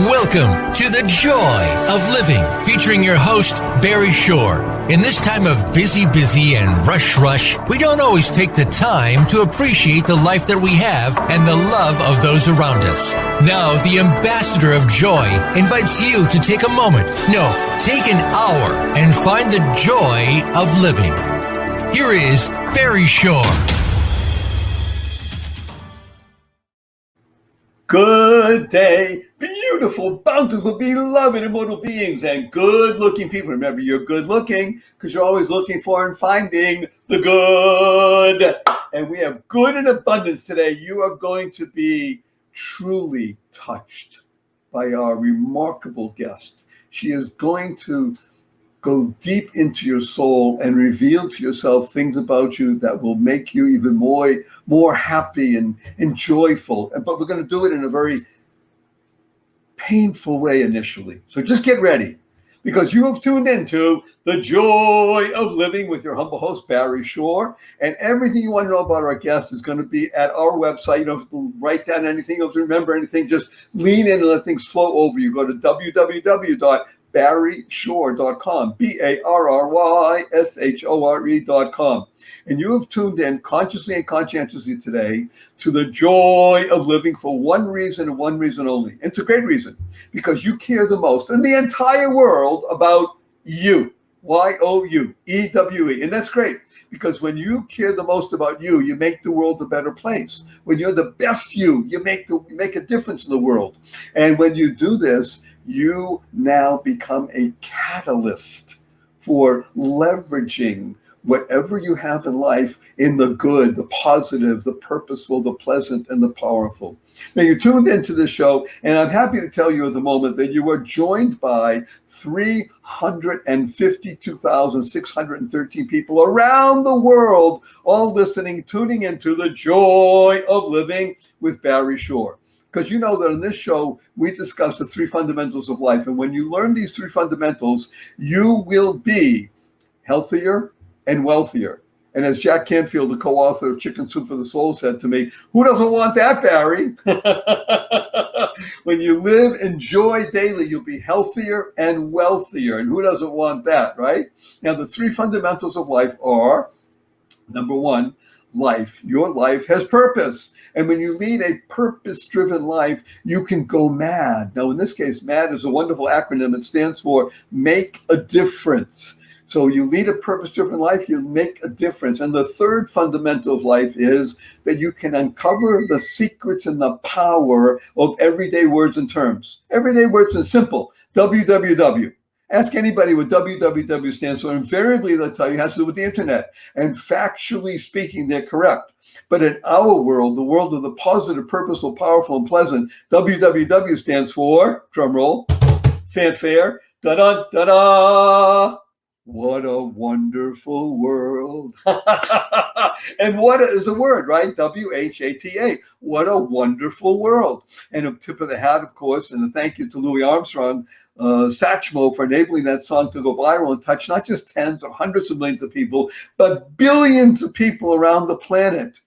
Welcome to The Joy of Living, featuring your host, Barry Shore. In this time of busy and rush, we don't always take the time to appreciate the life that we have and the love of those around us. Now, the ambassador of joy invites you to take a moment, take an hour, and find the joy of living. Here is Barry Shore. Good day, beautiful, bountiful, beloved, immortal beings, and good-looking people. Remember, you're good-looking because you're always looking for and finding the good. And we have good in abundance today. You are going to be truly touched by our remarkable guest. She is going to go deep into your soul and reveal to yourself things about you that will make you even more happy and joyful. But we're going to do it in a very painful way initially. So just get ready, because you have tuned into The Joy of Living with your humble host, Barry Shore. And everything you want to know about our guest is going to be at our website. You don't have to write down anything, you don't have to remember anything. Just lean in and let things flow over you. Go to www.barryshore.com, BARRYSHORE.com. And you have tuned in consciously and conscientiously today to the joy of living for one reason and one reason only. It's a great reason, because you care the most in the entire world about you. YOUEWE. And that's great, because when you care the most about you, you make the world a better place. When you're the best you make a difference in the world. And when you do this, you now become a catalyst for leveraging whatever you have in life in the good, the positive, the purposeful, the pleasant, and the powerful. Now, you tuned into this show, and I'm happy to tell you at the moment that you are joined by 352,613 people around the world, all listening, tuning into The Joy of Living with Barry Shore. Because you know that in this show, we discuss the three fundamentals of life. And when you learn these three fundamentals, you will be healthier and wealthier. And as Jack Canfield, the co-author of Chicken Soup for the Soul, said to me, who doesn't want that, Barry? When you live in joy daily, you'll be healthier and wealthier. And who doesn't want that, right? Now, the three fundamentals of life are, number one, life. Your life has purpose. And when you lead a purpose-driven life, you can go mad. Now, in this case, MAD is a wonderful acronym. It stands for make a difference. So you lead a purpose-driven life, you make a difference. And the third fundamental of life is that you can uncover the secrets and the power of everyday words and terms. Everyday words and simple. WWW. Ask anybody what WWW stands for. Invariably, they'll tell you it has to do with the internet. And factually speaking, they're correct. But in our world, the world of the positive, purposeful, powerful, and pleasant, WWW stands for, drum roll, fanfare, da-da, da-da. What a wonderful world. And what is a word, right? WHATA. What a wonderful world. And a tip of the hat, of course, and a thank you to Louis Armstrong, Satchmo, for enabling that song to go viral and touch not just tens or hundreds of millions of people, but billions of people around the planet.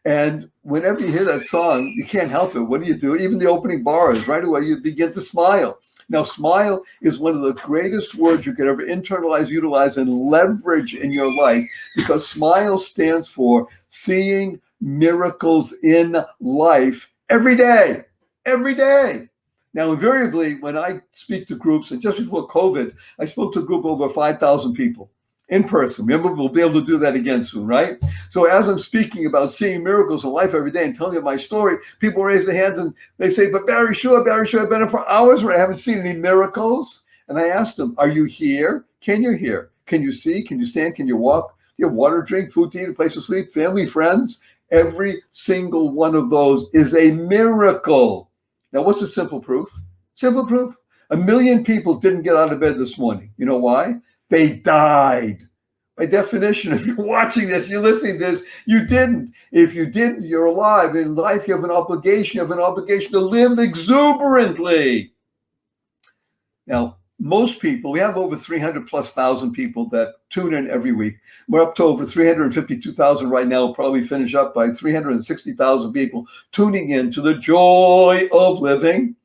And whenever you hear that song, you can't help it. What do? Even the opening bars, right away, you begin to smile. Now, smile is one of the greatest words you could ever internalize, utilize, and leverage in your life, because smile stands for seeing miracles in life every day, every day. Now, invariably, when I speak to groups, and just before COVID, I spoke to a group of over 5,000 people in person. Remember, we'll be able to do that again soon, right? So as I'm speaking about seeing miracles in life every day and telling you my story, people raise their hands and they say, but Barry Shore, I've been here for hours where I haven't seen any miracles. And I asked them, are you here? Can you hear? Can you see? Can you stand? Can you walk? Do you have water, drink, food to eat, a place to sleep, family, friends? Every single one of those is a miracle. Now, what's the simple proof? Simple proof. 1 million people didn't get out of bed this morning. You know why? They died. By definition, if you're watching this, you're listening to this, you didn't. If you didn't, you're alive. In life, you have an obligation. You have an obligation to live exuberantly. Now, most people, we have over 300,000+ people that tune in every week. We're up to over 352,000 right now. We'll probably finish up by 360,000 people tuning in to the joy of living.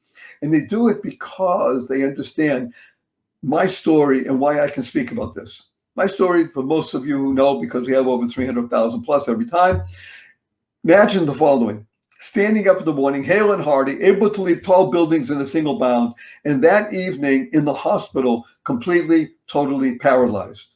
And they do it because they understand my story and why I can speak about this. My story, for most of you who know, because we have over 300,000 plus every time, imagine the following. Standing up in the morning, hale and hearty, able to leap tall buildings in a single bound, and that evening in the hospital, completely, totally paralyzed.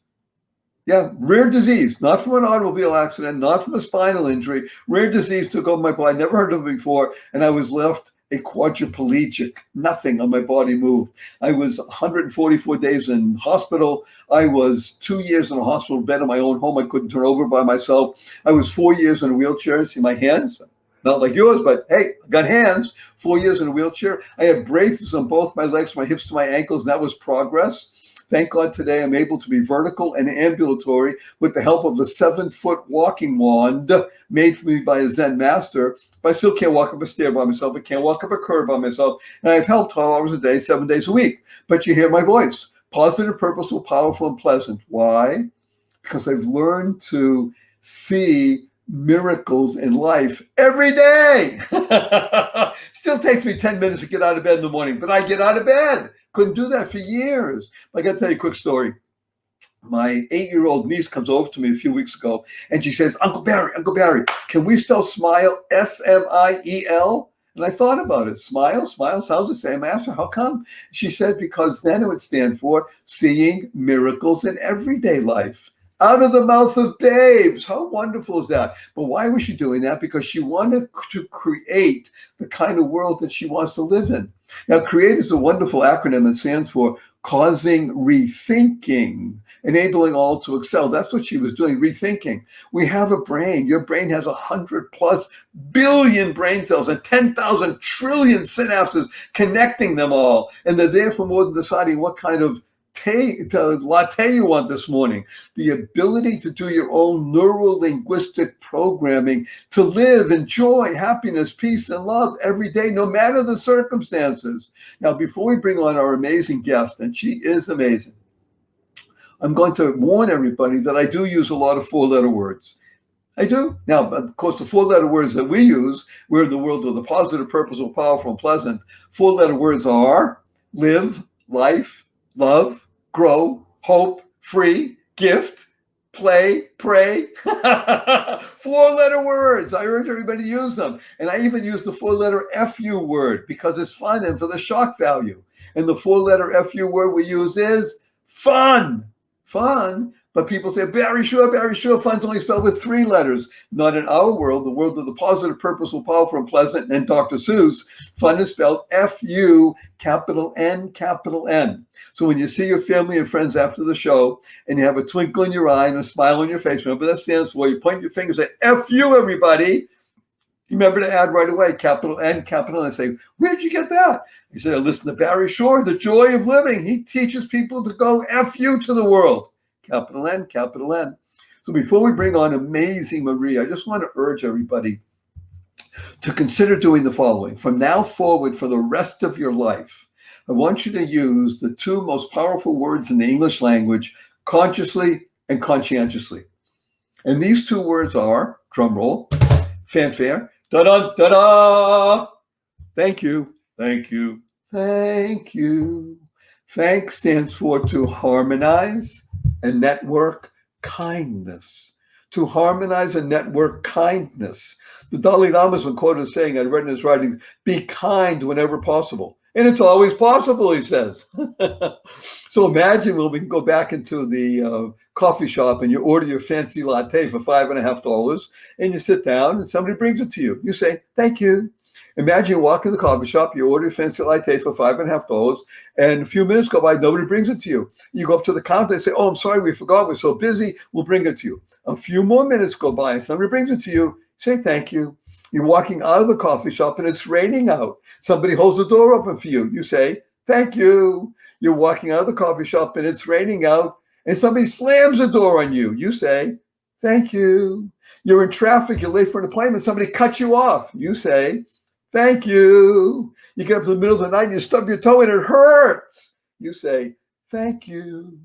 Yeah, rare disease, not from an automobile accident, not from a spinal injury. Rare disease took over my body. Never heard of it before, and I was left a quadriplegic. Nothing on my body moved. I was 144 days in hospital. I was 2 years in a hospital bed in my own home. I couldn't turn over by myself. I was 4 years in a wheelchair. See my hands? Not like yours, but hey, I got hands. 4 years in a wheelchair. I had braces on both my legs, my hips to my ankles. And that was progress. Thank God today I'm able to be vertical and ambulatory with the help of a 7-foot walking wand made for me by a Zen master. But I still can't walk up a stair by myself. I can't walk up a curb by myself. And I've helped 12 hours a day, 7 days a week. But you hear my voice. Positive, purposeful, powerful, and pleasant. Why? Because I've learned to see miracles in life every day. Still takes me 10 minutes to get out of bed in the morning, but I get out of bed. Couldn't do that for years. I got to tell you a quick story. My 8-year-old niece comes over to me a few weeks ago, and she says, Uncle Barry, can we spell smile S-M-I-E-L? And I thought about it. Smile sounds the same. I asked her, how come? She said, because then it would stand for seeing miracles in everyday life. Out of the mouth of babes. How wonderful is that? But why was she doing that? Because she wanted to create the kind of world that she wants to live in. Now, CREATE is a wonderful acronym. It stands for causing rethinking, enabling all to excel. That's what she was doing, rethinking. We have a brain. Your brain has 100+ billion brain cells and 10,000 trillion synapses connecting them all. And they're there for more than deciding what kind of latte you want this morning. The ability to do your own neuro-linguistic programming to live in joy, happiness, peace, and love every day, no matter the circumstances. Now, before we bring on our amazing guest, and she is amazing, I'm going to warn everybody that I do use a lot of 4-letter words. I do. Now, of course, the 4-letter words that we use, we're in the world of the positive, purposeful, powerful, and pleasant. 4-letter words are live, life, love, grow, hope, free, gift, play, pray. 4-letter words. I urge everybody to use them. And I even use the 4-letter FU word because it's fun and for the shock value. And the 4-letter FU word we use is fun. Fun. But people say, Barry, sure, fun's only spelled with 3 letters. Not in our world, the world of the positive, purposeful, powerful, and pleasant, and Dr. Seuss, fun is spelled F-U, capital N, capital N. So when you see your family and friends after the show, and you have a twinkle in your eye and a smile on your face, remember that stands for, you point your fingers and say, F-U, everybody. Remember to add right away, capital N, capital N. I say, where did you get that? You say, listen to Barry Shore, The Joy of Living. He teaches people to go F-U to the world. Capital N, capital N. So before we bring on amazing Marie, I just want to urge everybody to consider doing the following. From now forward, for the rest of your life, I want you to use the 2 most powerful words in the English language, consciously and conscientiously. And these 2 words are, drum roll, fanfare, da-da, da-da, thank you, thank you, thank you. Thank stands for to harmonize and network kindness. To harmonize and network kindness. The Dalai Lama has been quoted as saying, I read in his writing, be kind whenever possible. And it's always possible, he says. So imagine when we can go back into the coffee shop and you order your fancy latte for $5.50 and you sit down and somebody brings it to you. You say, thank you. Imagine you walk in the coffee shop, you order a fancy latte for $5.50, and a few minutes go by, nobody brings it to you. You go up to the counter, they say, oh, I'm sorry, we forgot, we're so busy, we'll bring it to you. A few more minutes go by, and somebody brings it to you, say thank you. You're walking out of the coffee shop, and it's raining out. Somebody holds the door open for you. You say, thank you. You're walking out of the coffee shop, and it's raining out, and somebody slams the door on you. You say, thank you. You're in traffic, you're late for an appointment, somebody cuts you off. You say, thank you. You get up in the middle of the night and you stub your toe and it hurts. You say, thank you.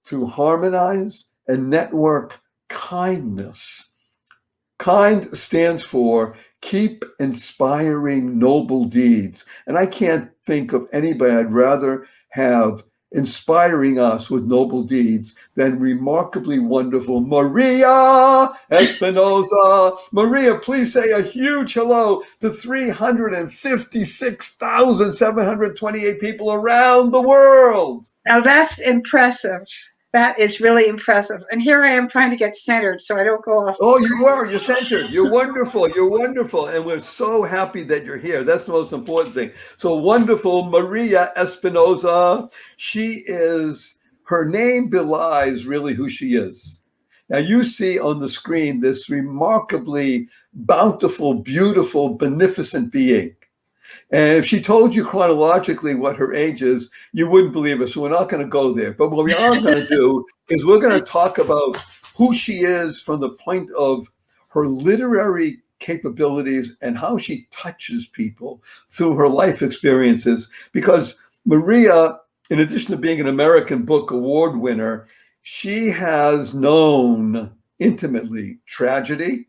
To harmonize and network kindness. Kind stands for Keep inspiring noble deeds. And I can't think of anybody I'd rather have inspiring us with noble deeds than remarkably wonderful Maria Espinosa. Maria, please say a huge hello to 356,728 people around the world. Now that's impressive. That is really impressive. And here I am trying to get centered so I don't go off. Oh, you are. You're centered. You're wonderful. You're wonderful. And we're so happy that you're here. That's the most important thing. So wonderful, Maria Espinosa. Her name belies really who she is. Now you see on the screen this remarkably bountiful, beautiful, beneficent being. And if she told you chronologically what her age is, you wouldn't believe her. So we're not going to go there. But what we are going to do is we're going to talk about who she is from the point of her literary capabilities and how she touches people through her life experiences. Because Maria, in addition to being an American Book Award winner, she has known intimately tragedy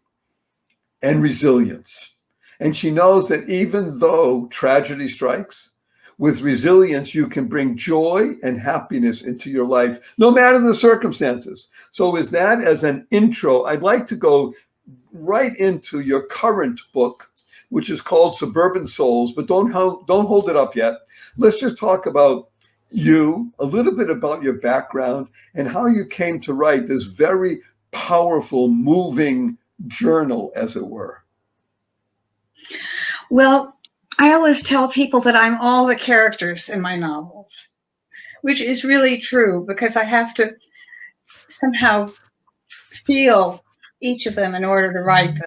and resilience. And she knows that even though tragedy strikes, with resilience, you can bring joy and happiness into your life, no matter the circumstances. So with that as an intro, I'd like to go right into your current book, which is called Suburban Souls, but don't hold it up yet. Let's just talk about you, a little bit about your background, and how you came to write this very powerful, moving journal, as it were. Well, I always tell people that I'm all the characters in my novels, which is really true because I have to somehow feel each of them in order to write them.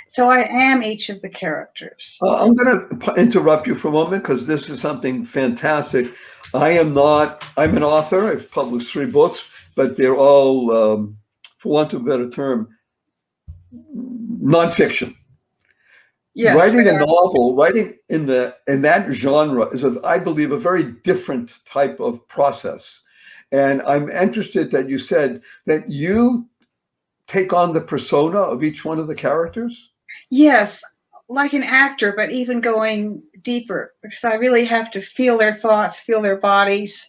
So I am each of the characters. I'm going to interrupt you for a moment because this is something fantastic. I'm an author. I've published 3 books, but they're all, for want of a better term, nonfiction. Yes, writing a novel, writing in that genre is, I believe, a very different type of process. And I'm interested that you said that you take on the persona of each one of the characters. Yes, like an actor, but even going deeper, because I really have to feel their thoughts, feel their bodies,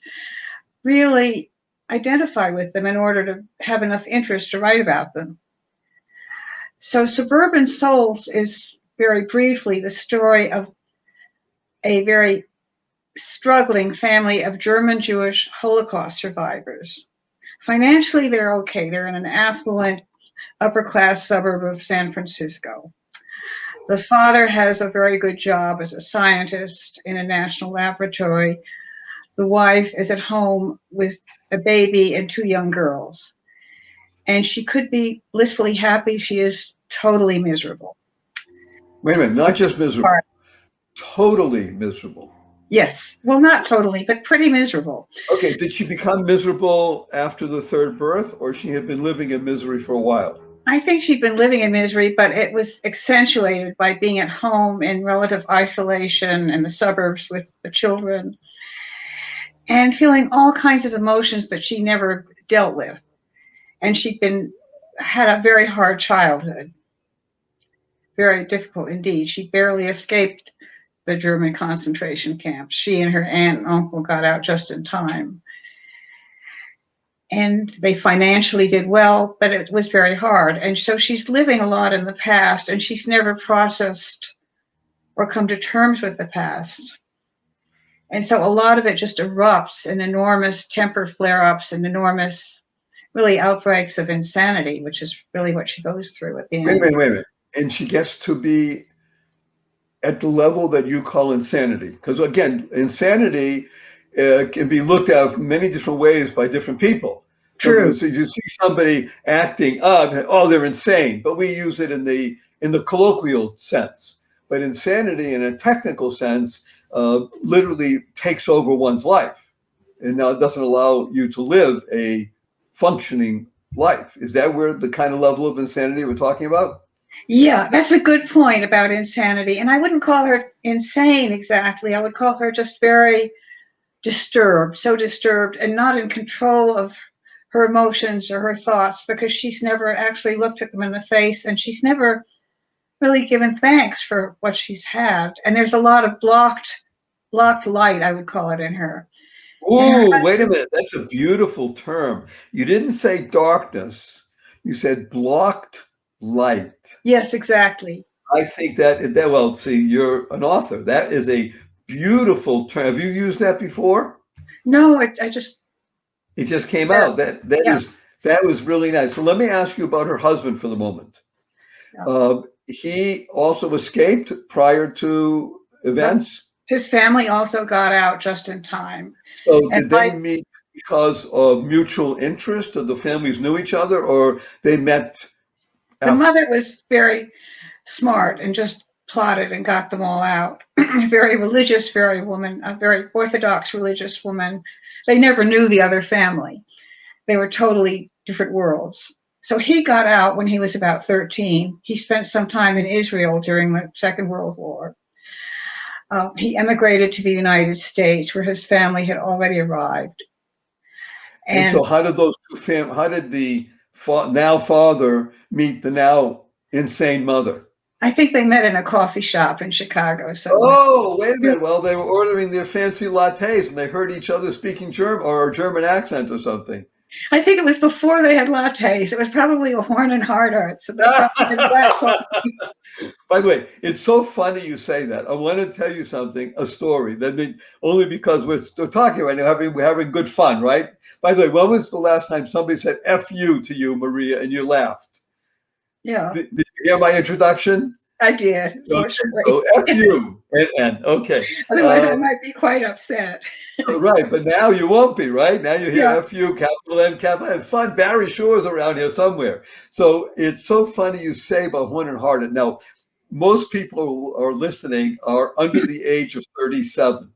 really identify with them in order to have enough interest to write about them. So Suburban Souls is very briefly the story of a very struggling family of German Jewish Holocaust survivors. Financially, they're okay. They're in an affluent, upper-class suburb of San Francisco. The father has a very good job as a scientist in a national laboratory. The wife is at home with a baby and 2 young girls. And she could be blissfully happy. She is totally miserable. Wait a minute, not just miserable, totally miserable. Yes, well, not totally, but pretty miserable. Okay, did she become miserable after the 3rd birth, or she had been living in misery for a while? I think she'd been living in misery, but it was accentuated by being at home in relative isolation in the suburbs with the children and feeling all kinds of emotions that she never dealt with. And had a very hard childhood, very difficult indeed. She barely escaped the German concentration camps. She and her aunt and uncle got out just in time. And they financially did well, but it was very hard. And so she's living a lot in the past, and she's never processed or come to terms with the past. And so a lot of it just erupts in enormous temper flare-ups and enormous, really, outbreaks of insanity, which is really what she goes through at the end. Wait a minute. And she gets to be at the level that you call insanity. Because again, insanity can be looked at many different ways by different people. True. So you see somebody acting up, oh, they're insane, but we use it in the colloquial sense. But insanity, in a technical sense, literally takes over one's life, and now it doesn't allow you to live a functioning life. Is that where the kind of level of insanity we're talking about? Yeah, that's a good point about insanity. And I wouldn't call her insane exactly. I would call her just very disturbed, so disturbed and not in control of her emotions or her thoughts, because she's never actually looked at them in the face, and she's never really given thanks for what she's had. And there's a lot of blocked light, I would call it, in her. And her Ooh, wait a husband, minute. That's a beautiful term. You didn't say darkness. You said blocked light. yes, exactly. I think that well, see, you're an author. That is a beautiful term. Have you used that before? No, I just, It just came out. yeah, That was really nice. So let me ask you about her husband for the moment. yeah. He also escaped prior to But events. his family also got out just in time. So And did they meet because of mutual interest, or the families knew each other, or they met the after? mother was very smart and just plotted and got them all out. Very religious, a very orthodox religious woman. They never knew the other family. They were totally different worlds. So he got out when he was about 13. He spent some time in Israel during the Second World War. He emigrated to the United States where his family had already arrived. And so And how did the now father meet the now insane mother? I think they met in a coffee shop in Chicago somewhere. Oh, wait a minute. Well, they were ordering their fancy lattes and they heard each other speaking German or a German accent or something. I think it was before they had lattes. It was probably a Horn and Hardart, so they probably had black coffee. By the way, it's so funny you say that. I want to tell you a story. Only because we're talking right now, we're having good fun, right? By the way, when was the last time somebody said "F you" to you, Maria, and you laughed? Yeah, Did you hear my introduction? I did, Okay, fortunately. so F you and okay. Otherwise, I might be quite upset. Right, but now you won't be, right? Now you hear Yeah, F you, capital M, capital N. Fun, Barry Shore's around here somewhere. So it's so funny you say about Horn and Hardart. Now, most people who are listening are under the age of 37.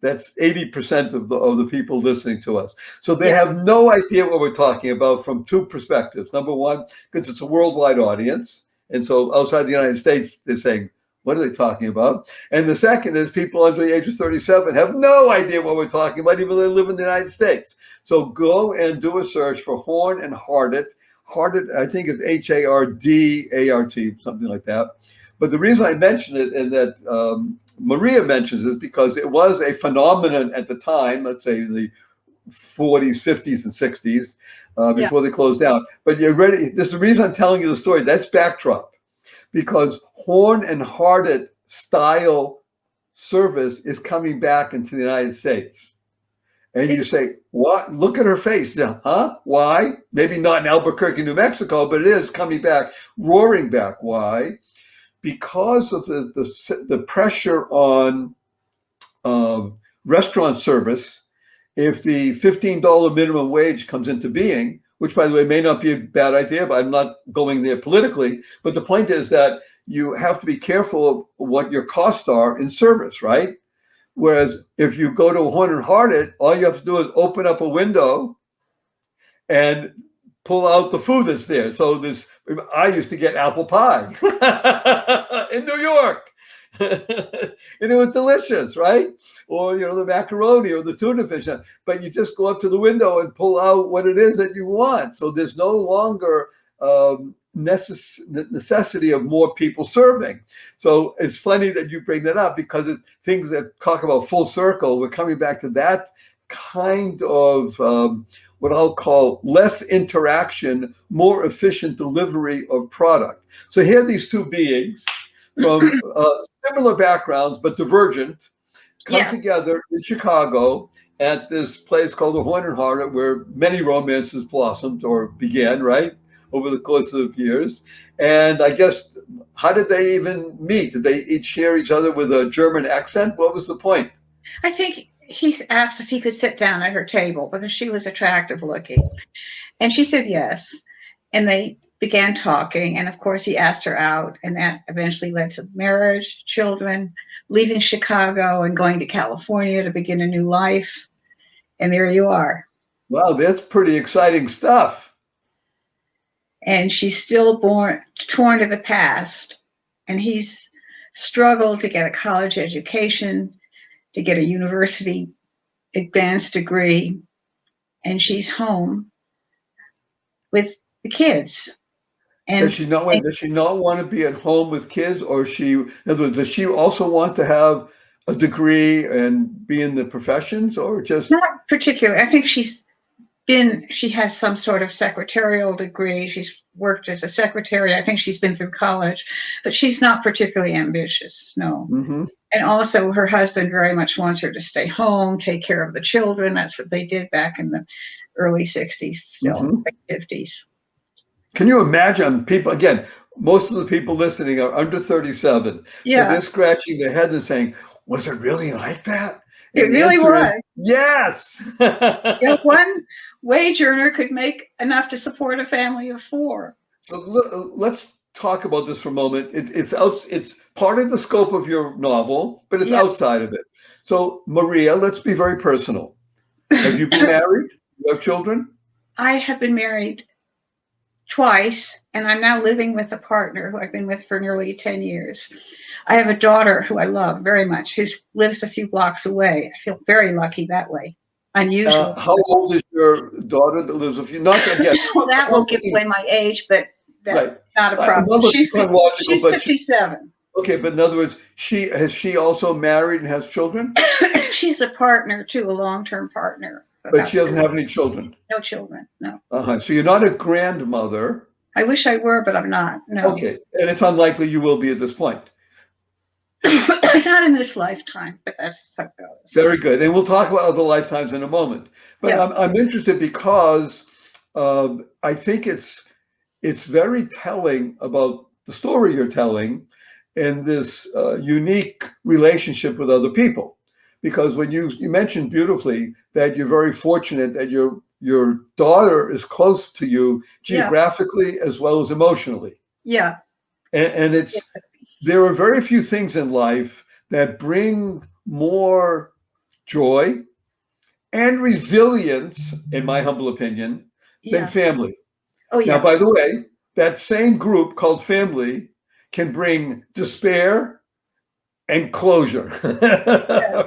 That's 80% of the people listening to us. So they yeah, have no idea what we're talking about from two perspectives. Number one, because it's a worldwide audience. And so outside the United States, they're saying, what are they talking about? And the second is people under the age of 37 have no idea what we're talking about, even though they live in the United States. So go and do a search for Horn and Hardart. Hardart, I think, is Hardart, something like that. But the reason I mention it and that Maria mentions it because it was a phenomenon at the time, let's say the 40s, 50s, and 60s, yeah. before they closed down. But you're ready. This is the reason I'm telling you the story. That's backdrop because Horn and Hardart style service is coming back into the United States. And you It's say, what? Look at her face. Yeah, huh? Why? Maybe not in Albuquerque, New Mexico, but it is coming back, roaring back. Why? Because of the pressure on restaurant service. If the $15 minimum wage comes into being, which by the way may not be a bad idea, but I'm not going there politically. But the point is that you have to be careful of what your costs are in service, right? Whereas if you go to a Horn and Hardart, all you have to do is open up a window and pull out the food that's there. So I used to get apple pie in New York. And it was delicious, right? Or, the macaroni or the tuna fish. But you just go up to the window and pull out what it is that you want. So there's no longer necessity of more people serving. So it's funny that you bring that up because it's things that talk about full circle. We're coming back to that kind of what I'll call less interaction, more efficient delivery of product. So here are these two beings from similar backgrounds, but divergent, come yeah. together in Chicago at this place called the Horn and Hardart, where many romances blossomed or began, right, over the course of years. And I guess, how did they even meet? Did they each hear each other with a German accent? What was the point? I think he asked if he could sit down at her table because she was attractive looking. And she said yes. And they began talking. And of course, he asked her out. And that eventually led to marriage, children, leaving Chicago and going to California to begin a new life. And there you are. Wow, that's pretty exciting stuff. And she's still torn to the past. And he's struggled to get a college education, to get a university advanced degree. And she's home with the kids. And Does she not want to be at home with kids, or in other words, does she also want to have a degree and be in the professions, or just not particularly. I think she has some sort of secretarial degree. She's worked as a secretary. I think she's been through college, but she's not particularly ambitious. No. Mm-hmm. And also her husband very much wants her to stay home, take care of the children. That's what they did back in the early 60s, still Mm-hmm. late 50s. Can you imagine people, again, most of the people listening are under 37. Yeah. So they're scratching their head and saying, was it really like that? It really was. Yes. One wage earner could make enough to support a family of 4. So let's talk about this for a moment. It's part of the scope of your novel, but it's outside of it. So Maria, let's be very personal. Have you been married? You have children? I have been married twice, and I'm now living with a partner who I've been with for nearly 10 years. I have a daughter who I love very much, who lives a few blocks away. I feel very lucky that way. Unusual. How old is your daughter that lives a few? Not again. Well, that won't give away my age, but that's not a problem. She's 57. Okay, but in other words, has she also married and has children? She's a partner too, a long-term partner. But she doesn't have any children. No children, no. So you're not a grandmother. I wish I were, but I'm not. No. Okay, and it's unlikely you will be at this point. Not in this lifetime, but that's how it goes. Very good, and we'll talk about other lifetimes in a moment. But I'm interested because I think it's very telling about the story you're telling and this unique relationship with other people. Because when you mentioned beautifully that you're very fortunate that your daughter is close to you geographically as well as emotionally. Yeah. And there are very few things in life that bring more joy and resilience, in my humble opinion, than family. Oh, yeah. Now, by the way, that same group called family can bring despair and closure,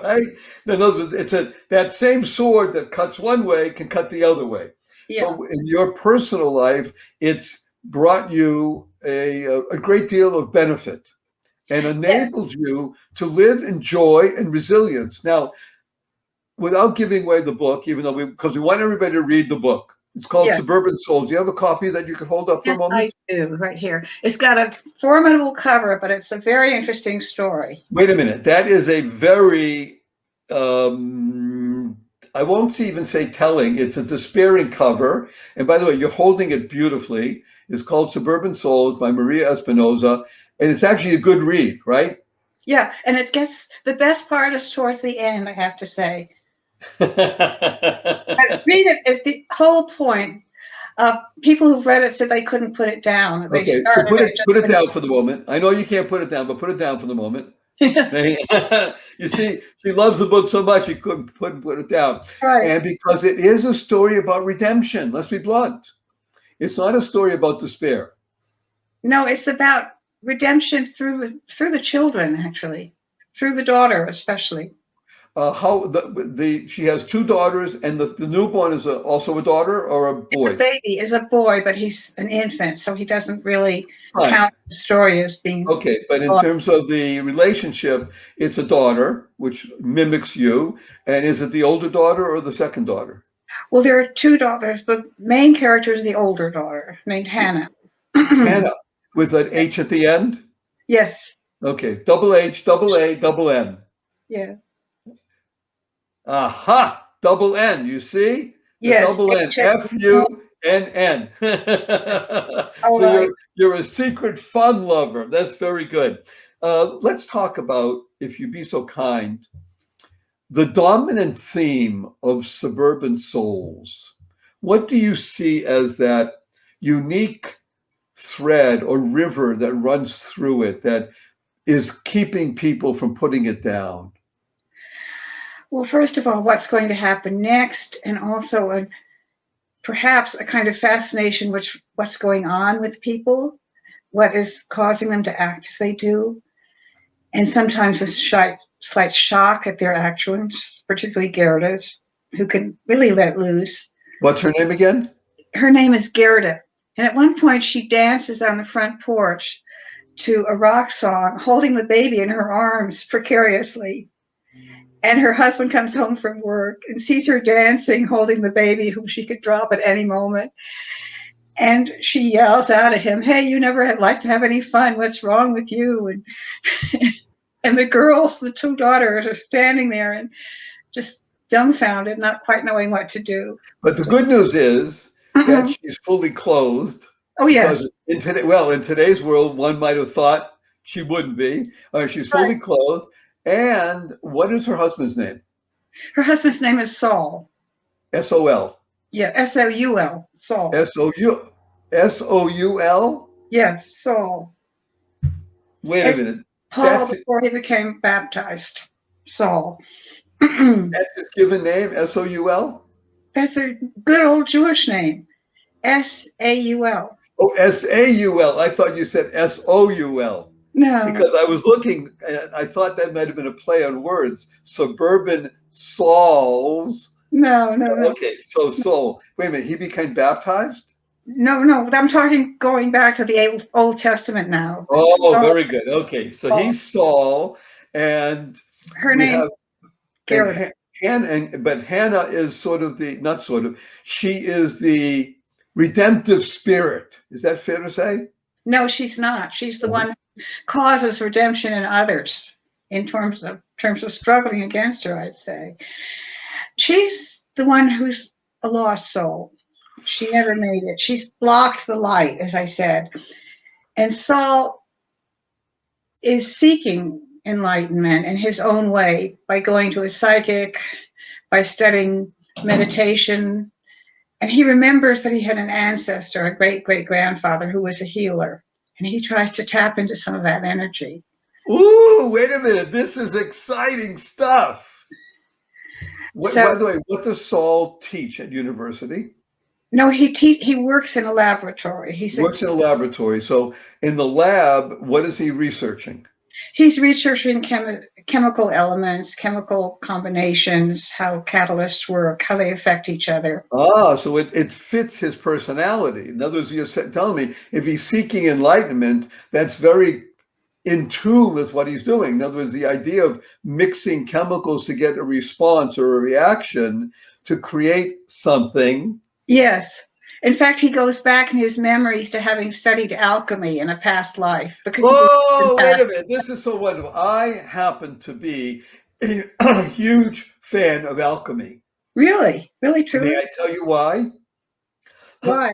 right? In other words, that same sword that cuts one way can cut the other way. Yeah. But in your personal life, it's brought you a great deal of benefit and enabled you to live in joy and resilience. Now, without giving away the book, even though because we want everybody to read the book. It's called Suburban Souls. Do you have a copy that you could hold up for a moment? I do, right here. It's got a formidable cover, but it's a very interesting story. Wait a minute. That is a very, I won't even say telling. It's a despairing cover. And by the way, you're holding it beautifully. It's called Suburban Souls by Maria Espinosa. And it's actually a good read, right? Yeah. And it gets, the best part is towards the end, I have to say. I read it as the whole point. People who've read it said they couldn't put it down. Okay, so put it down for the moment. I know you can't put it down, but put it down for the moment. You see, she loves the book so much she couldn't put it down. Right. And because it is a story about redemption, let's be blunt. It's not a story about despair. No, it's about redemption through the children, actually, through the daughter especially. She has 2 daughters, and the newborn is also a daughter or a boy? The baby is a boy, but he's an infant, so he doesn't really count the story as being. Okay, but in terms of the relationship, it's a daughter, which mimics you. And is it the older daughter or the second daughter? Well, there are 2 daughters. The main character is the older daughter named Hannah. Hannah, with an H at the end? Yes. Okay, double H, double A, double N. Yeah. Aha, double N, you see? Yes. Double N, F-U-N-N. So you're a secret fun lover. That's very good. Let's talk about, if you be so kind, the dominant theme of Suburban Souls. What do you see as that unique thread or river that runs through it that is keeping people from putting it down? Well, first of all, what's going to happen next, and also perhaps a kind of fascination with what's going on with people, what is causing them to act as they do, and sometimes a slight shock at their actions, particularly Gerda's, who can really let loose. What's her name again? Her name is Gerda. And at one point, she dances on the front porch to a rock song, holding the baby in her arms precariously. And her husband comes home from work and sees her dancing, holding the baby, whom she could drop at any moment. And she yells out at him, "Hey, you never had like to have any fun. What's wrong with you?" And the girls, the two daughters, are standing there and just dumbfounded, not quite knowing what to do. But the good news is that Mhm. she's fully clothed. Oh, yes. Because in today's world, one might have thought she wouldn't be. She's Right. fully clothed. And what is her husband's name? Her husband's name is Saul. S-O-L. Yeah, S-O-U-L, Saul. S-O-U. S-O-U-L? Yes, Saul. Wait a As minute. Paul That's before he became baptized. Saul. that's his given name, S-O-U-L? That's a good old Jewish name. S-A-U-L. Oh, S-A-U-L. I thought you said S-O-U-L. No, Because I was looking, and I thought that might have been a play on words. Suburban Souls. no. Okay, so Saul. Wait a minute, he became baptized? No. I'm talking going back to the Old Testament now. Oh, Saul, very good. Okay, so he's Saul, and her we name have Garrett. and Hannah, but Hannah is sort of not sort of. She is the redemptive spirit. Is that fair to say? No, she's not. She's the one who causes redemption in others in terms of struggling against her, I'd say. She's the one who's a lost soul. She never made it. She's blocked the light, as I said. And Saul is seeking enlightenment in his own way by going to a psychic, by studying meditation. And he remembers that he had an ancestor, a great grandfather, who was a healer. And he tries to tap into some of that energy. Ooh, wait a minute. This is exciting stuff. By the way, what does Saul teach at university? No, he works in a laboratory. He Works in a laboratory. So in the lab, what is he researching? He's researching chemical elements, chemical combinations, how catalysts work, how they affect each other. Ah, so it fits his personality. In other words, you're telling me if he's seeking enlightenment, that's very in tune with what he's doing. In other words, the idea of mixing chemicals to get a response or a reaction to create something. Yes. In fact, he goes back in his memories to having studied alchemy in a past life. Oh, wait a minute. This is so wonderful. I happen to be a huge fan of alchemy. Really? Really true? May I tell you why? Why?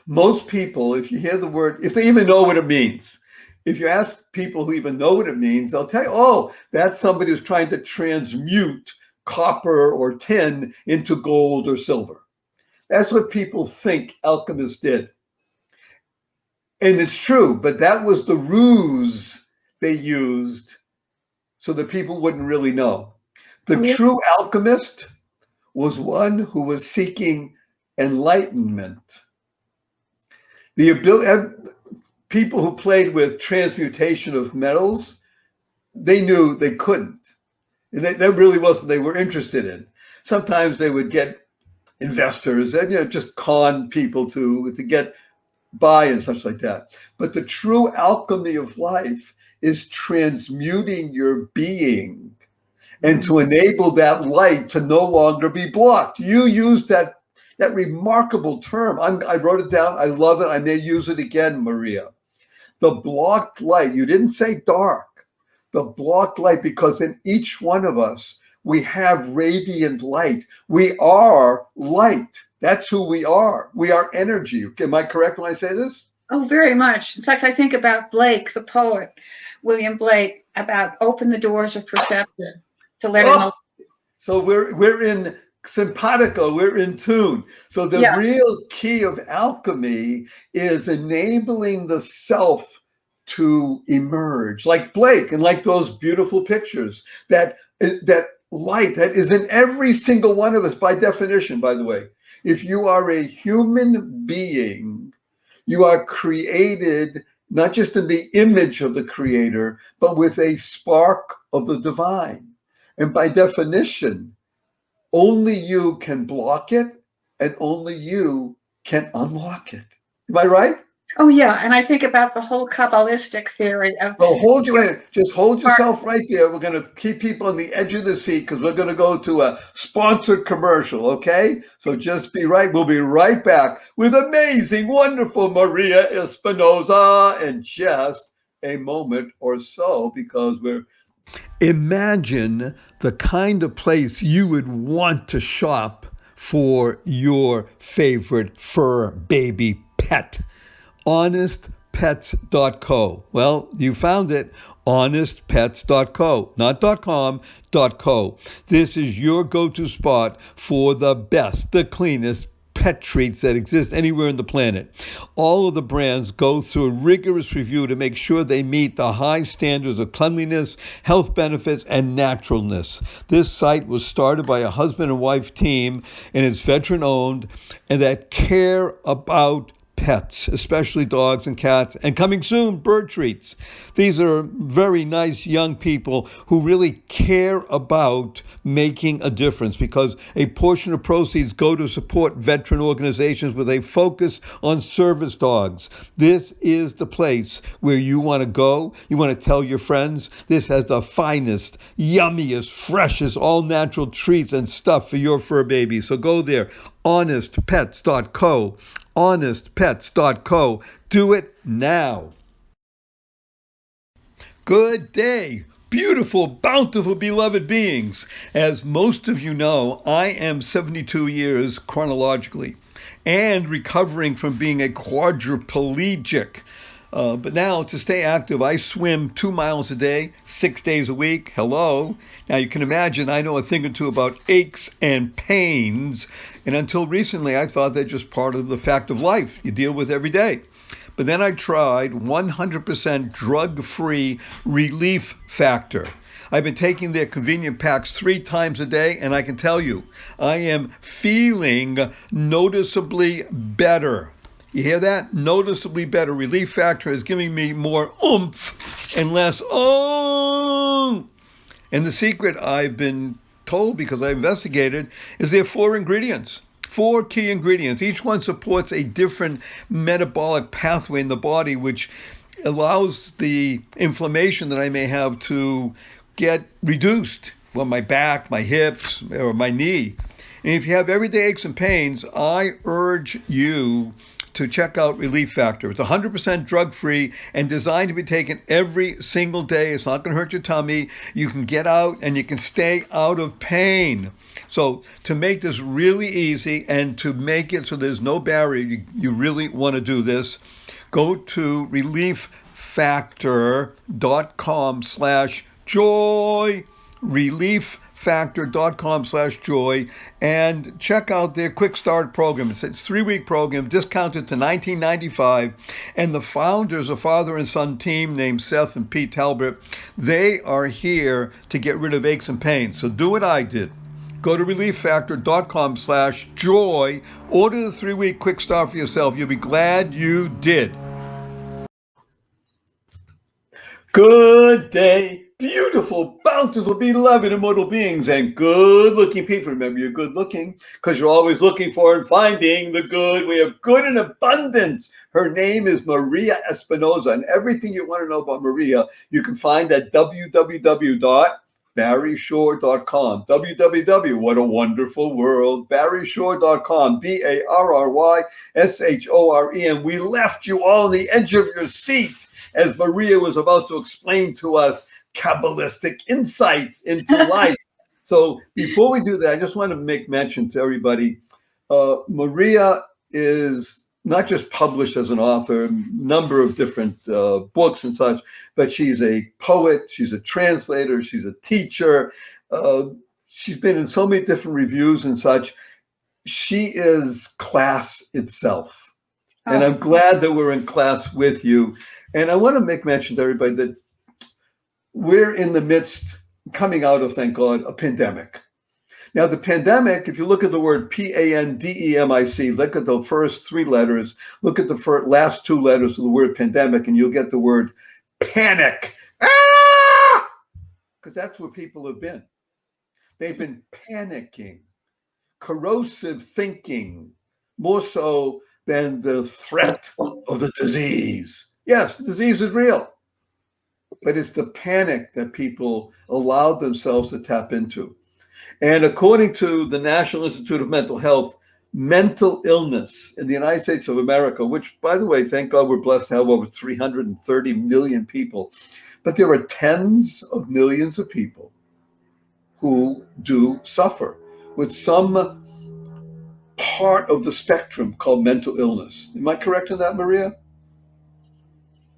Most people, if you hear the word, if they even know what it means, if you ask people who even know what it means, they'll tell you, oh, that's somebody who's trying to transmute copper or tin into gold or silver. That's what people think alchemists did. And it's true, but that was the ruse they used so that people wouldn't really know. The true alchemist was one who was seeking enlightenment. The ability, people who played with transmutation of metals, they knew they couldn't. And that really wasn't they were interested in. Sometimes they would get investors and just con people to get by and such like that. But the true alchemy of life is transmuting your being and to enable that light to no longer be blocked. You used that remarkable term. I wrote it down. I love it. I may use it again, Maria. The blocked light. You didn't say dark. The blocked light, because in each one of us, we have radiant light. We are light. That's who we are. We are energy. Am I correct when I say this? Oh, very much. In fact, I think about Blake, the poet, William Blake, about open the doors of perception to let in. So we're in simpatico, we're in tune. So the real key of alchemy is enabling the self to emerge, like Blake and like those beautiful pictures, that light that is in every single one of us by definition, by the way. If you are a human being, you are created not just in the image of the Creator, but with a spark of the divine. And by definition, only you can block it, and only you can unlock it. Am I right? Oh, yeah. And I think about the whole Kabbalistic theory of Well, just hold yourself right there. We're going to keep people on the edge of the seat because we're going to go to a sponsored commercial, okay? So just be right. We'll be right back with amazing, wonderful Maria Espinosa in just a moment or so because we're... Imagine the kind of place you would want to shop for your favorite fur baby pet. honestpets.co. Well, you found it. honestpets.co. Not .com, .co. This is your go-to spot for the best, the cleanest pet treats that exist anywhere on the planet. All of the brands go through a rigorous review to make sure they meet the high standards of cleanliness, health benefits, and naturalness. This site was started by a husband and wife team, and it's veteran-owned, and that care about pets, especially dogs and cats, and coming soon, bird treats. These are very nice young people who really care about making a difference because a portion of proceeds go to support veteran organizations with a focus on service dogs. This is the place where you want to go. You want to tell your friends this has the finest, yummiest, freshest, all-natural treats and stuff for your fur baby. So go there, honestpets.co. honestpets.co. Do it now. Good day, beautiful, bountiful, beloved beings. As most of you know, I am 72 years chronologically and recovering from being a quadriplegic. But now, to stay active, I swim 2 miles a day, 6 days a week. Hello. Now, you can imagine I know a thing or two about aches and pains. And until recently, I thought they're just part of the fact of life you deal with every day. But then I tried 100% drug-free Relief Factor. I've been taking their convenient packs 3 times a day, and I can tell you, I am feeling noticeably better. You hear that? Noticeably better. Relief Factor is giving me more oomph and less oh. And the secret I've been told because I investigated is there are 4 ingredients. 4 key ingredients. Each one supports a different metabolic pathway in the body, which allows the inflammation that I may have to get reduced from my back, my hips, or my knee. And if you have everyday aches and pains, I urge you to check out Relief Factor. It's 100% drug-free and designed to be taken every single day. It's not going to hurt your tummy. You can get out and you can stay out of pain. So to make this really easy and to make it so there's no barrier, you really want to do this, go to relieffactor.com/joy, relieffactor.com/joy, and check out their quick start program. It's a 3-week program, discounted to $19.95, and the founders, a father and son team named Seth and Pete Talbot, they are here to get rid of aches and pains. So do what I did. Go to relieffactor.com/joy, order the 3-week quick start for yourself. You'll be glad you did. Good day, beautiful, bountiful, beloved, immortal beings, and good-looking people. Remember, you're good-looking because you're always looking for and finding the good. We have good in abundance. Her name is Maria Espinosa, and everything you want to know about Maria, you can find at www.barryshore.com. www, what a wonderful world, barryshore.com, BARRYSHORE. And we left you all on the edge of your seats as Maria was about to explain to us Kabbalistic insights into life. So before we do that, I just want to make mention to everybody, Maria is not just published as an author, a number of different books and such, but she's a poet, she's a translator, she's a teacher. She's been in so many different reviews and such. She is class itself. And I'm glad that we're in class with you. And I want to make mention to everybody that we're in the midst, coming out of, thank God, a pandemic. Now, the pandemic, if you look at the word pandemic, look at the first 3 letters, look at the last 2 letters of the word pandemic, and you'll get the word panic. Ah! Because that's where people have been. They've been panicking, corrosive thinking, more so than the threat of the disease. Yes, the disease is real, but it's the panic that people allow themselves to tap into. And according to the National Institute of Mental Health, mental illness in the United States of America, which, by the way, thank God we're blessed to have over 330 million people, but there are tens of millions of people who do suffer with some part of the spectrum called mental illness. Am I correct in that, Maria?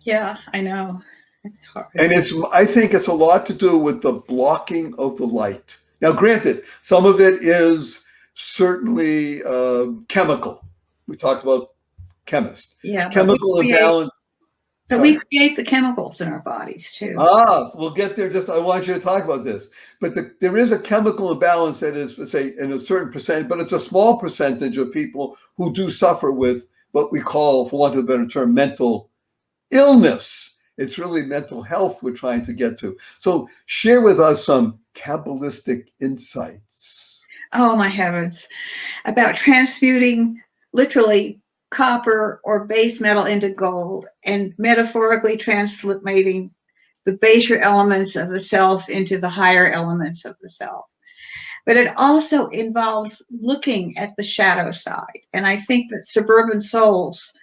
Yeah, I know. It's hard. And I think it's a lot to do with the blocking of the light. Now, granted, some of it is certainly chemical. We talked about chemists. Yeah, Chemical imbalance. but we create the chemicals in our bodies too. We'll get there. I want you to talk about this. But there is a chemical imbalance that is, let's say, in a certain percentage, but it's a small percentage of people who do suffer with what we call, for want of a better term, mental illness. It's really mental health we're trying to get to. So share with us some Kabbalistic insights. Oh, my heavens. About transmuting literally copper or base metal into gold, and metaphorically translating the baser elements of the self into the higher elements of the self. But it also involves looking at the shadow side. And I think that Suburban Souls,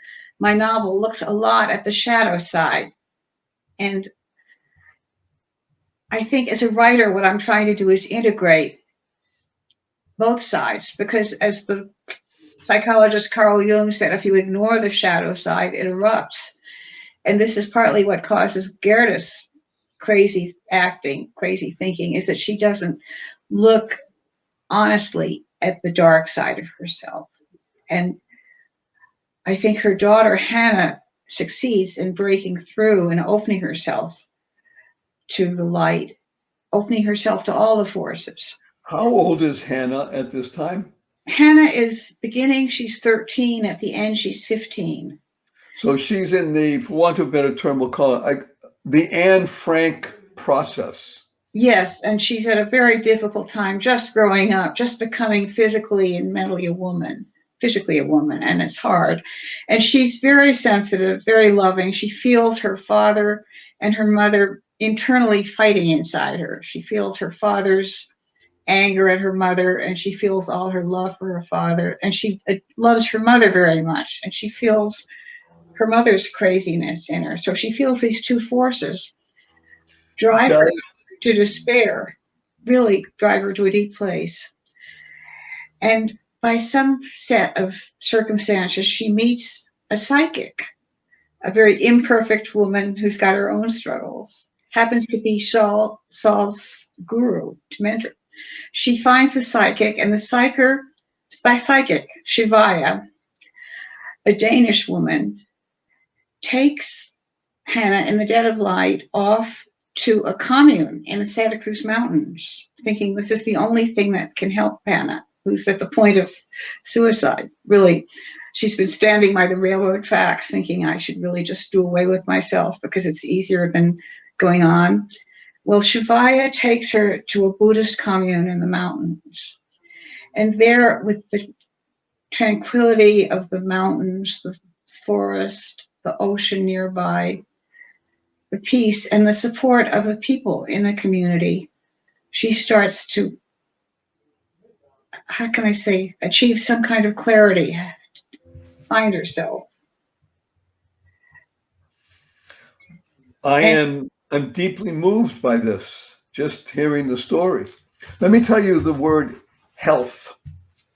my novel, looks a lot at the shadow side. And I think as a writer, what I'm trying to do is integrate both sides, because as the psychologist Carl Jung said, if you ignore the shadow side, it erupts. And this is partly what causes Gerda's crazy acting, crazy thinking, is that she doesn't look honestly at the dark side of herself. And I think her daughter, Hannah, succeeds in breaking through and opening herself to the light, opening herself to all the forces. How old is Hannah at this time? Hannah is beginning, she's 13. At the end, she's 15. So she's in the, for want of a better term, we'll call it the Anne Frank process. Yes, and she's at a very difficult time just growing up, just becoming physically and mentally a woman, and it's hard. And she's very sensitive, very loving. She feels her father and her mother internally fighting inside her. She feels her father's anger at her mother, and she feels all her love for her father, and she loves her mother very much, and she feels her mother's craziness in her. So she feels these two forces drive her to despair, really drive her to a deep place. And by some set of circumstances, she meets a psychic, a very imperfect woman who's got her own struggles, happens to be Saul's guru, to mentor. She finds the psychic, and the psychic, Shivaya, a Danish woman, takes Hannah in the dead of light off to a commune in the Santa Cruz Mountains, thinking this is the only thing that can help Hannah, who's at the point of suicide. Really, she's been standing by the railroad tracks thinking I should really just do away with myself because it's easier than going on. Well, Shivaya takes her to a Buddhist commune in the mountains. And there, with the tranquility of the mountains, the forest, the ocean nearby, the peace and the support of the people in the community, she starts to, how can I say, achieve some kind of clarity, find herself. I'm deeply moved by this, just hearing the story. Let me tell you the word health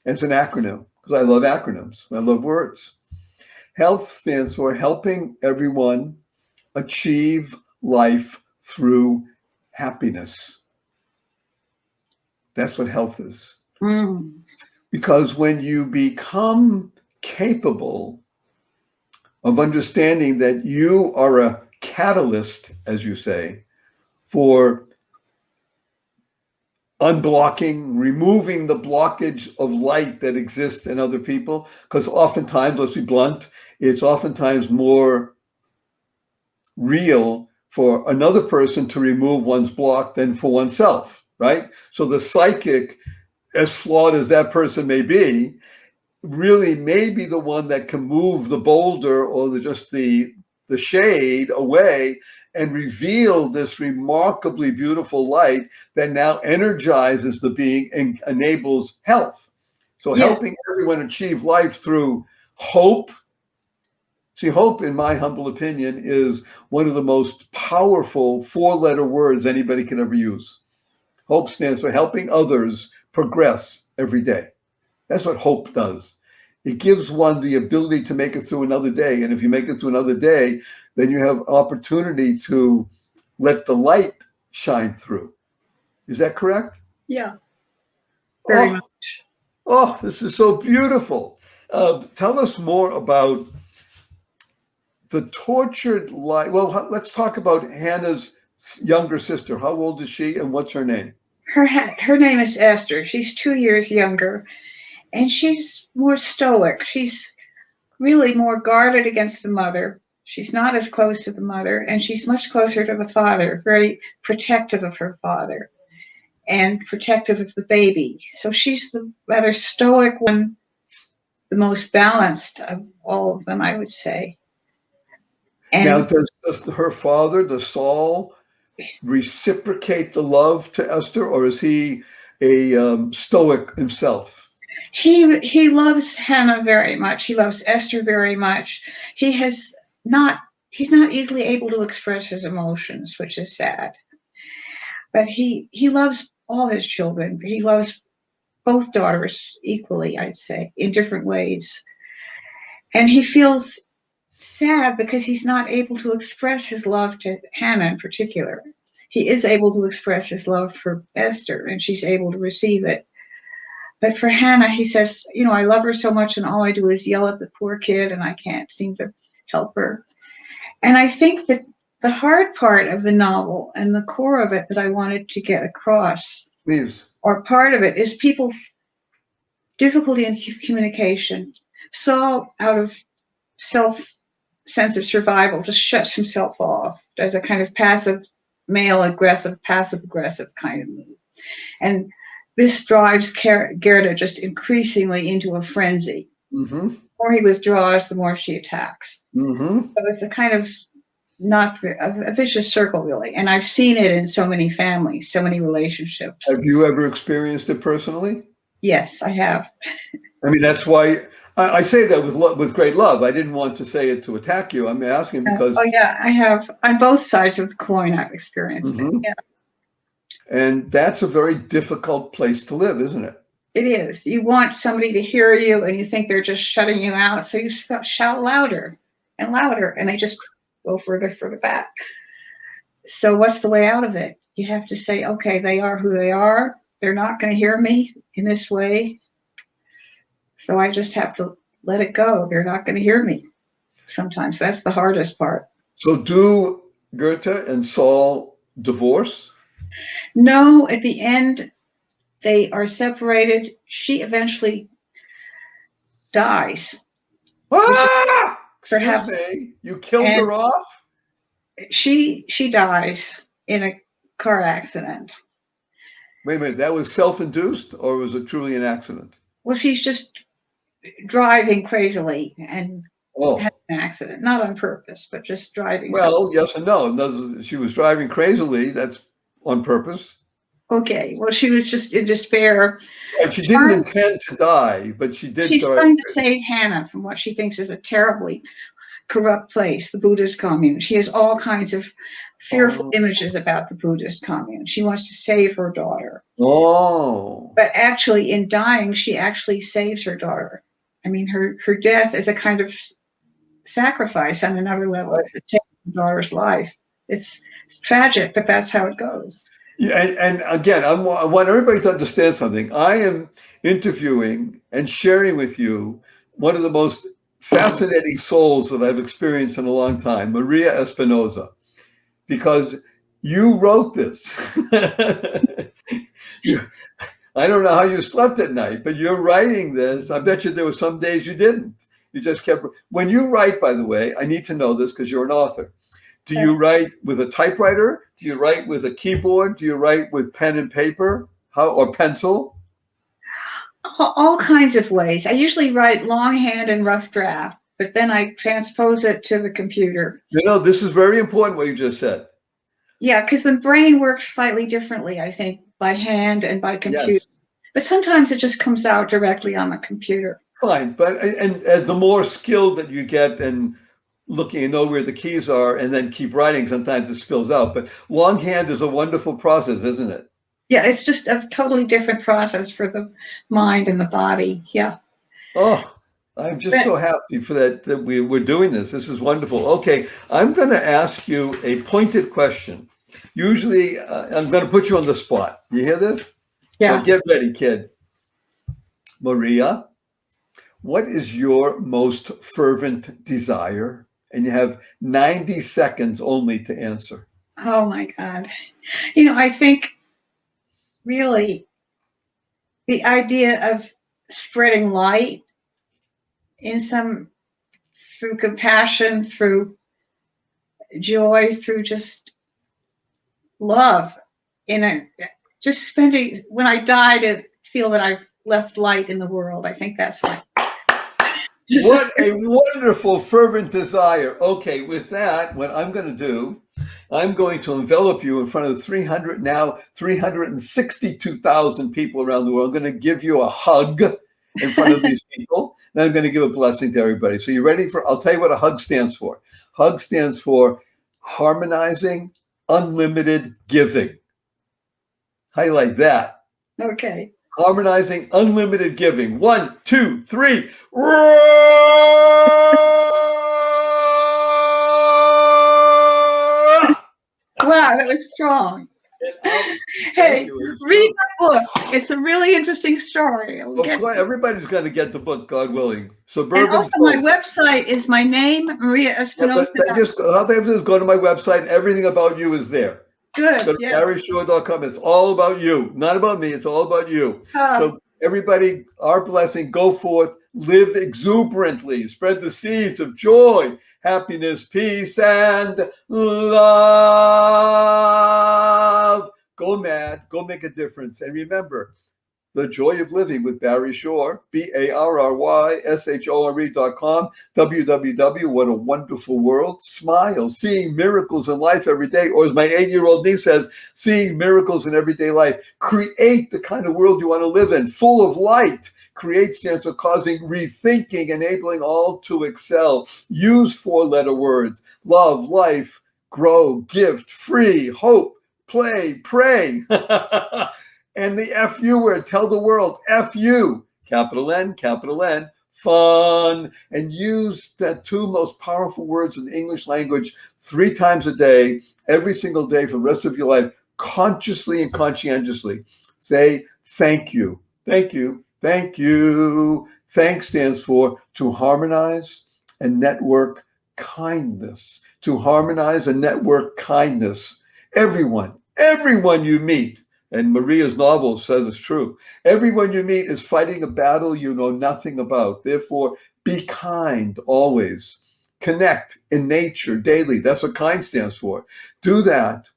as an acronym, because I love acronyms. I love words. Health stands for helping everyone achieve life through happiness. That's what health is. Because when you become capable of understanding that you are a catalyst, as you say, for unblocking, removing the blockage of light that exists in other people, because oftentimes, let's be blunt, it's oftentimes more real for another person to remove one's block than for oneself, right? So the psychic, as flawed as that person may be, really may be the one that can move the boulder or the shade away and reveal this remarkably beautiful light that now energizes the being and enables health. So Yes. helping everyone achieve life through hope. See, hope, in my humble opinion, is one of the most powerful four-letter words anybody can ever use. Hope stands for helping others progress every day. That's what hope does. It gives one the ability to make it through another day. And if you make it through another day, then you have opportunity to let the light shine through. Is that correct? Yeah. Very Oh, much. oh, this is so beautiful. Tell us more about the tortured life. Well, let's talk about Hannah's younger sister. How old is she and what's her name? Her name is Esther. She's 2 years younger, and she's more stoic. She's really more guarded against the mother. She's not as close to the mother, and she's much closer to the father, very protective of her father and protective of the baby. So she's the rather stoic one, the most balanced of all of them, I would say. Now, And does her father, does Saul, reciprocate the love to Esther, or is he a stoic himself? he loves Hannah very much. He loves Esther very much. He has not he's not easily able to express his emotions, which is sad. But he loves all his children. He loves both daughters equally, I'd say, in different ways. And he feels sad because he's not able to express his love to Hannah in particular. He is able to express his love for Esther, and she's able to receive it. But for Hannah, he says, I love her so much, and all I do is yell at the poor kid, and I can't seem to help her. And I think that the hard part of the novel and the core of it that I wanted to get across, Please. or part of it, is people's difficulty in communication. Saul, out of sense of survival, just shuts himself off, does a kind of passive aggressive kind of move. And this drives Gerda just increasingly into a frenzy. Mm-hmm. The more he withdraws, the more she attacks. Mm-hmm. So it's a kind of a vicious circle, really. And I've seen it in so many families, so many relationships. Have you ever experienced it personally? Yes, I have. I mean, that's why I say that with great love. I didn't want to say it to attack you. I'm asking because. Oh yeah, I have on both sides of the coin. I've experienced Mm-hmm. it. Yeah. And that's a very difficult place to live, isn't it? It is. You want somebody to hear you, and you think they're just shutting you out, so you shout louder and louder, and they just go further back. So what's the way out of it? You have to say, okay, they are who they are. They're not going to hear me in this way. So I just have to let it go. They're not going to hear me. Sometimes that's the hardest part. So do Goethe and Saul divorce? No, at the end, they are separated. She eventually dies. Ah! Perhaps you killed her off? She dies in a car accident. Wait a minute, that was self-induced, or was it truly an accident? Well, she's just driving crazily and had an accident, not on purpose, but just driving. Well, yes and no. She was driving crazily. That's on purpose. Okay. Well, she was just in despair. Right, she didn't intend to die, but she did. She's trying to save Hannah from what she thinks is a terribly corrupt place, the Buddhist commune. She has all kinds of fearful images about the Buddhist commune. She wants to save her daughter. Oh. But actually, in dying, she actually saves her daughter. I mean, her death is a kind of sacrifice on another level to take her daughter's life. It's tragic, but that's how it goes. Yeah, and again, I want everybody to understand something. I am interviewing and sharing with you one of the most fascinating souls that I've experienced in a long time, Maria Espinosa, because you wrote this. I don't know how you slept at night, but you're writing this. I bet you there were some days you didn't. You just kept. When you write, by the way, I need to know this because you're an author. Do you write with a typewriter? Do you write with a keyboard? Do you write with pen and paper? Or pencil? All kinds of ways. I usually write longhand and rough draft, but then I transpose it to the computer. This is very important what you just said. Yeah, because the brain works slightly differently, I think, by hand and by computer. Yes. But sometimes it just comes out directly on the computer. Fine, but and the more skilled that you get and looking and know where the keys are and then keep writing, sometimes it spills out. But longhand is a wonderful process, isn't it? Yeah, it's just a totally different process for the mind and the body. Yeah. Oh, I'm just so happy for that we're doing this. This is wonderful. Okay, I'm going to ask you a pointed question. Usually, I'm going to put you on the spot. You hear this? Yeah. So get ready, kid. Maria, what is your most fervent desire? And you have 90 seconds only to answer. Oh my God. I think really the idea of spreading light through compassion, through joy, through just love, just spending, when I die, to feel that I've left light in the world. I think that's like what a wonderful fervent desire. Okay, with that, what I'm going to do, I'm going to envelop you in front of 362,000 people around the world. I'm going to give you a hug in front of these people. Then I'm going to give a blessing to everybody. So you ready I'll tell you what a hug stands for. Hug stands for harmonizing, unlimited giving. How do you like that? Okay. Harmonizing, unlimited giving. 1, 2, 3. Wow, that was strong. Hey, read my book. It's a really interesting story. Everybody's going to get the book, God willing. Suburban Souls. My website is my name, Maria Espinosa. All they have to do is go to my website. Everything about you is there. Good. Go to GaryShore.com. It's all about you, not about me. It's all about you. So everybody, our blessing, go forth, live exuberantly, spread the seeds of joy, happiness, peace, and love. Go mad, go make a difference. And remember, The Joy of Living with Barry Shore, BarryShore.com, www. What a wonderful world. Smile, seeing miracles in life every day. Or as my 8-year-old niece says, seeing miracles in everyday life. Create the kind of world you want to live in, full of light. Create stands for causing rethinking, enabling all to excel. Use 4-letter words. Love, life, grow, gift, free, hope, play, pray. And the FU word, tell the world, FU, capital N, fun. And use the 2 most powerful words in the English language 3 times a day, every single day for the rest of your life, consciously and conscientiously. Say, thank you, thank you, thank you. Thanks stands for to harmonize and network kindness. To harmonize and network kindness. Everyone you meet, and Maria's novel says it's true, everyone you meet is fighting a battle you know nothing about. Therefore, be kind always. Connect in nature daily. That's what kind stands for. Do that,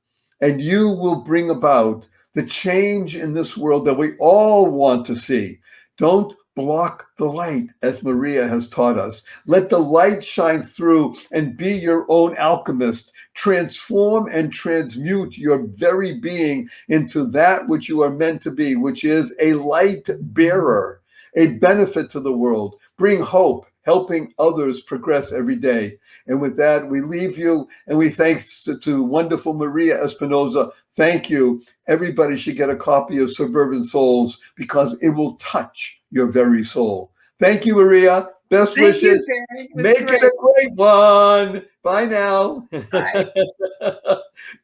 and you will bring about the change in this world that we all want to see. Don't block the light, as Maria has taught us. Let the light shine through and be your own alchemist. Transform and transmute your very being into that which you are meant to be, which is a light bearer, a benefit to the world. Bring hope, helping others progress every day. And with that, we leave you, and we thanks to wonderful Maria Espinosa. Thank you. Everybody should get a copy of Suburban Souls because it will touch your very soul. Thank you, Maria. Best wishes. Make it a great one. Bye now. Bye.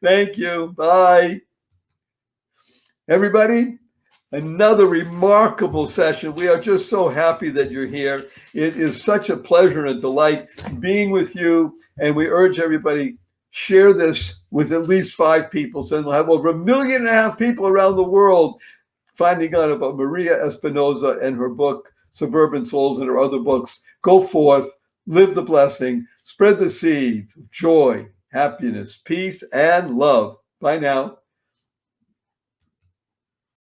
Thank you. Bye. Everybody, another remarkable session. We are just so happy that you're here. It is such a pleasure and a delight being with you. And we urge everybody, share this with at least 5 people. So we'll have over 1.5 million people around the world finding out about Maria Espinosa and her book, Suburban Souls, and her other books. Go forth, live the blessing, spread the seeds of joy, happiness, peace, and love. Bye now.